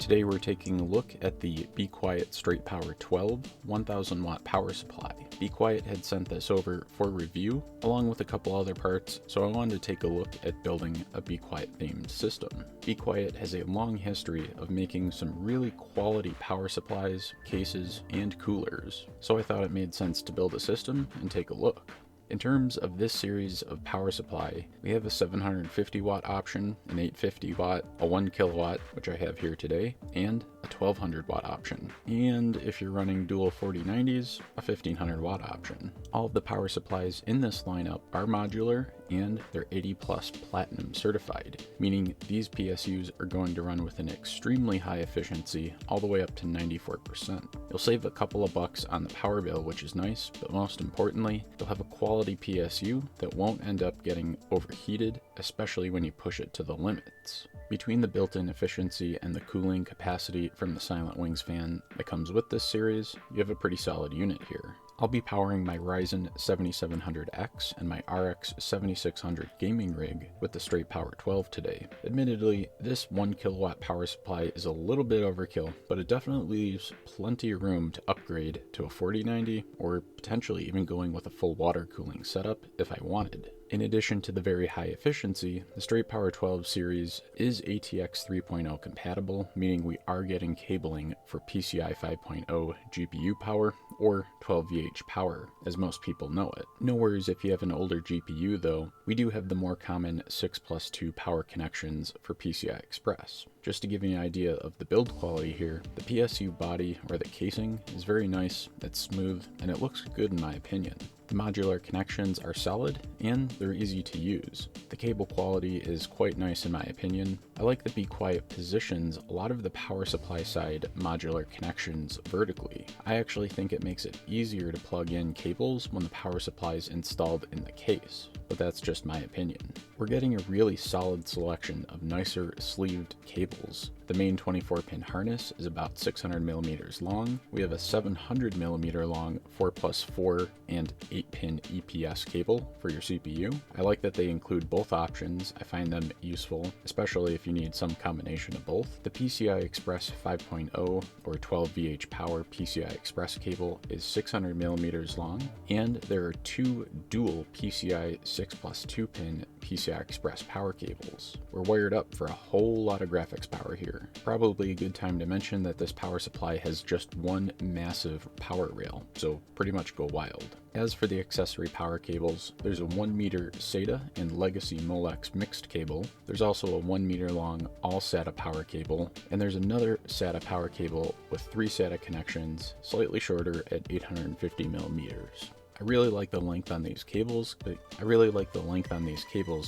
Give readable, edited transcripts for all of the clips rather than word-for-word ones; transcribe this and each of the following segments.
Today we're taking a look at the Be Quiet Straight Power 12 1000 watt power supply. Be Quiet had sent this over for review along with a couple other parts, so I wanted to take a look at building a Be Quiet themed system. Be Quiet has a long history of making some really quality power supplies, cases, and coolers, so I thought it made sense to build a system and take a look. In terms of this series of power supply, we have a 750 watt option, an 850 watt, a 1 kilowatt, which I have here today, and a 1200 watt option. And if you're running dual 4090s, a 1500 watt option. All of the power supplies in this lineup are modular and they're 80 plus platinum certified, meaning these PSUs are going to run with an extremely high efficiency all the way up to 94%. You'll save a couple of bucks on the power bill, which is nice, but most importantly, you'll have a quality PSU that won't end up getting overheated, especially when you push it to the limits. Between the built-in efficiency and the cooling capacity from the Silent Wings fan that comes with this series, you have a pretty solid unit here. I'll be powering my Ryzen 7700X and my RX 7600 gaming rig with the Straight Power 12 today. Admittedly, this 1 kilowatt power supply is a little bit overkill, but it definitely leaves plenty of room to upgrade to a 4090 or potentially even going with a full water cooling setup if I wanted. In addition to the very high efficiency, the Straight Power 12 series is ATX 3.0 compatible, meaning we are getting cabling for PCIe 5.0 GPU power or 12VH power, as most people know it. No worries if you have an older GPU though, we do have the more common 6+2 power connections for PCI Express. Just to give you an idea of the build quality here, the PSU body or the casing is very nice, it's smooth, and it looks good in my opinion. The modular connections are solid and they're easy to use. The cable quality is quite nice in my opinion. I like that Be Quiet positions a lot of the power supply side modular connections vertically. I actually think it makes it easier to plug in cables when the power supply is installed in the case, but that's just my opinion. We're getting a really solid selection of nicer sleeved cables. The main 24-pin harness is about 600 millimeters long. We have a 700 millimeter long 4+4 and 8-pin EPS cable for your CPU. I like that they include both options. I find them useful, especially if you need some combination of both. The PCI Express 5.0 or 12VH power PCI Express cable is 600 millimeters long, and there are two dual PCI 6+2 pin PCI Express power cables. We're wired up for a whole lot of graphics power here. Probably a good time to mention that this power supply has just one massive power rail, so pretty much go wild. As for the accessory power cables, there's a 1 meter SATA and Legacy Molex mixed cable. There's also a 1 meter long all SATA power cable, and there's another SATA power cable with 3 SATA connections, slightly shorter at 850 millimeters. I really like the length on these cables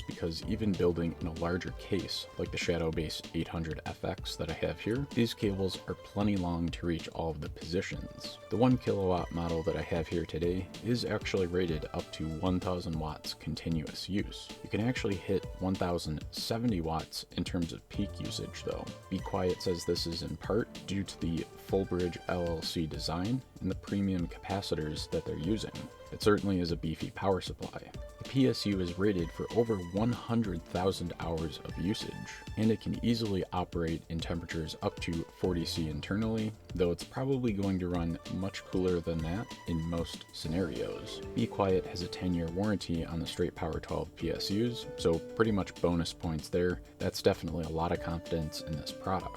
because even building in a larger case like the Shadow Base 800FX that I have here, these cables are plenty long to reach all of the positions. The 1 kilowatt model that I have here today is actually rated up to 1000 watts continuous use. You can actually hit 1070 watts in terms of peak usage though. Be Quiet says this is in part due to the full bridge LLC design and the premium capacitors that they're using. It certainly is a beefy power supply. The PSU is rated for over 100,000 hours of usage, and it can easily operate in temperatures up to 40°C internally, though it's probably going to run much cooler than that in most scenarios. Be Quiet has a 10-year warranty on the Straight Power 12 PSUs, so pretty much bonus points there. That's definitely a lot of confidence in this product.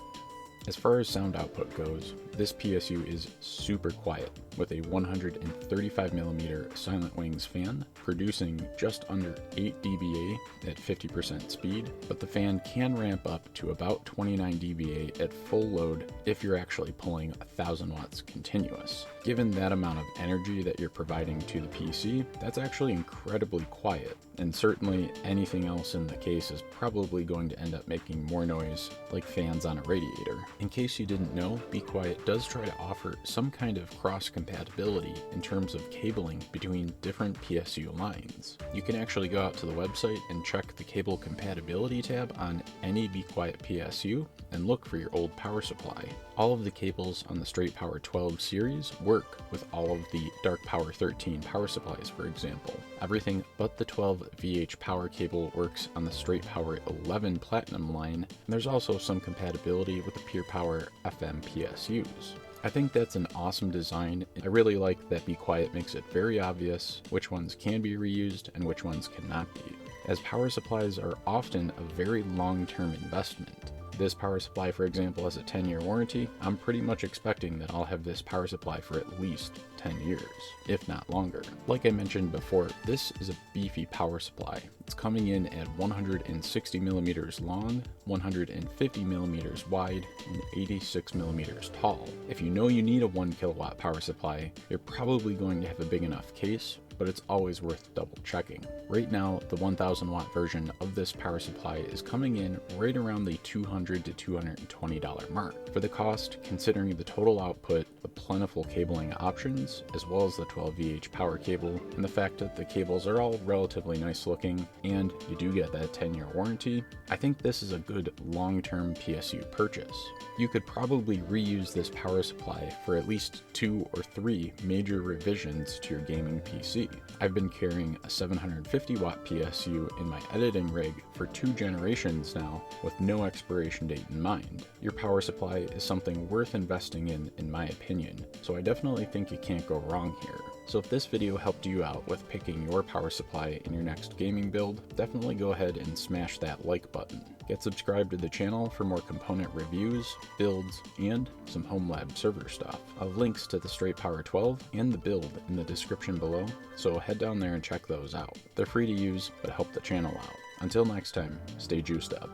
As far as sound output goes, this PSU is super quiet with a 135mm Silent Wings fan producing just under 8 dBA at 50% speed, but the fan can ramp up to about 29 dBA at full load if you're actually pulling 1000 watts continuous. Given that amount of energy that you're providing to the PC, that's actually incredibly quiet, and certainly anything else in the case is probably going to end up making more noise like fans on a radiator. In case you didn't know, Be Quiet does try to offer some kind of cross-compatibility in terms of cabling between different PSU lines. You can actually go out to the website and check the cable compatibility tab on any Be Quiet PSU and look for your old power supply. All of the cables on the Straight Power 12 series work with all of the Dark Power 13 power supplies, for example. Everything but the 12 VH power cable works on the Straight Power 11 Platinum line, and there's also some compatibility with the Pure Power FM PSUs. I think that's an awesome design. I really like that Be Quiet makes it very obvious which ones can be reused and which ones cannot be, as power supplies are often a very long-term investment. This power supply, for example, has a 10-year warranty. I'm pretty much expecting that I'll have this power supply for at least 10 years, if not longer. Like I mentioned before, this is a beefy power supply. It's coming in at 160 millimeters long, 150 millimeters wide, and 86 millimeters tall. If you know you need a 1 kilowatt power supply, you're probably going to have a big enough case, but it's always worth double checking. Right now, the 1000 watt version of this power supply is coming in right around the $200 to $220 mark. For the cost, considering the total output, the plentiful cabling options, as well as the 12 VH power cable, and the fact that the cables are all relatively nice looking, and you do get that 10-year warranty, I think this is a good long-term PSU purchase. You could probably reuse this power supply for at least 2 or 3 major revisions to your gaming PC. I've been carrying a 750 watt PSU in my editing rig for 2 generations now with no expiration date in mind. Your power supply is something worth investing in my opinion, so I definitely think you can't go wrong here. So if this video helped you out with picking your power supply in your next gaming build, definitely go ahead and smash that like button. Get subscribed to the channel for more component reviews, builds, and some home lab server stuff. I'll have links to the Straight Power 12 and the build in the description below, so head down there and check those out. They're free to use, but help the channel out. Until next time, stay juiced up.